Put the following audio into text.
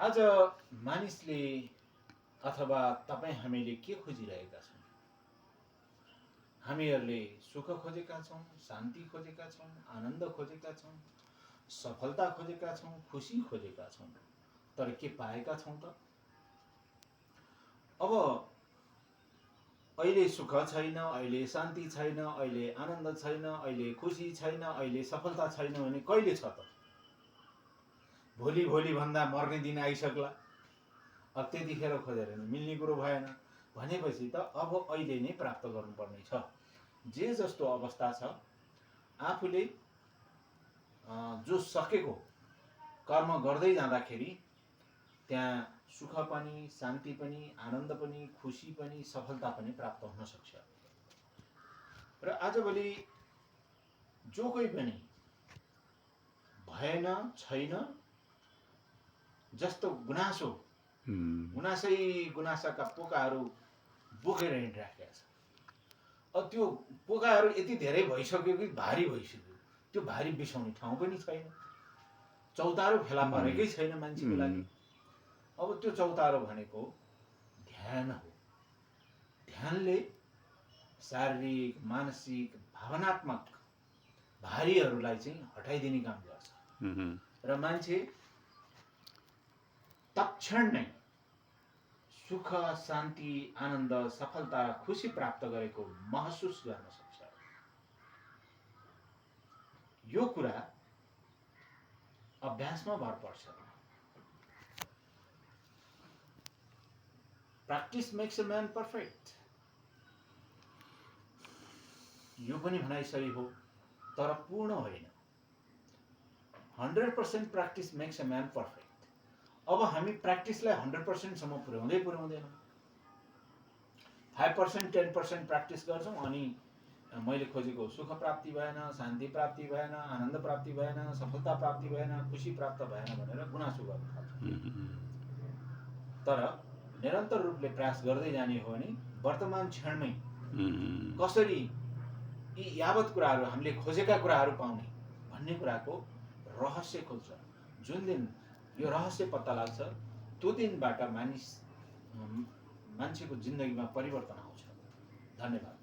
आज मानिसले अथवा तपाईँ हामीले के खोजिरहेका छौँ? हामीहरूले सुख खोजेका छौँ, शान्ति खोजेका छौँ, आनन्द खोजेका छौँ, सफलता खोजेका छौँ, खुसी खोजेका छौँ, तर के पाएका छौँ त? अब अहिले सुख छैन, अहिले शान्ति छैन, अहिले आनन्द छैन, अहिले खुसी छैन, अहिले सफलता छैन भने कहिले छ त? भोलि भोलि भन्दा मर्ने दिन आइसक्ला, अब त्यतिखेर खोजेर मिल्ने कुरो भएन भनेपछि त अब अहिले नै प्राप्त गर्नुपर्ने छ। जे जस्तो अवस्था छ आफूले जो सकेको कर्म गर्दै जाँदाखेरि त्यहाँ सुख पनि, शान्ति पनि, आनन्द पनि, खुसी पनि, सफलता पनि प्राप्त हुन सक्छ। र आजभोलि जो कोही पनि भएन, छैन जस्तो गुनासो गुनासाका पोकाहरू बोकेर हिँडिराखेका छ। अब त्यो पोकाहरू यति धेरै भइसक्यो कि भारी भइसक्यो, त्यो भारी बिसाउने ठाउँ पनि छैन, चौतारो फेला परेकै छैन मान्छेको लागि। अब त्यो चौतारो भनेको ध्यान हो। ध्यानले शारीरिक, मानसिक, भावनात्मक भारीहरूलाई चाहिँ हटाइदिने काम गर्छ र मान्छे तत्क्षण नै सुख, शान्ति, आनन्द, सफलता, खुसी प्राप्त गरेको महसुस गर्न सक्छ। यो कुरा अभ्यासमा भर पर्छ। Practice makes a man perfect. यो पनि भनाइ सही हो, तर पूर्ण होइन। 100% practice makes a man perfect. अब हामी प्र्याक्टिसलाई 100% सम्म पुर्याउँदैनौँ। 5%, 10% प्र्याक्टिस गर्छौँ अनि मैले खोजेको सुख प्राप्ति भएन, शान्ति प्राप्ति भएन, आनन्द प्राप्ति भएन, सफलता प्राप्ति भएन, खुसी प्राप्त भएन भनेर गुनासो गर्न थाल्छौँ। तर निरन्तर रूपले प्रयास गर्दै जाने हो भने वर्तमान क्षणमै कसरी यी यावत कुराहरू हामीले खोजेका कुराहरू पाउने भन्ने कुराको रहस्य खुल्छ। जुन दिन यो रहस्य पत्ता लाग्छ त्यो दिनबाट मान्छेको जिन्दगीमा परिवर्तन आउँछ। धन्यवाद।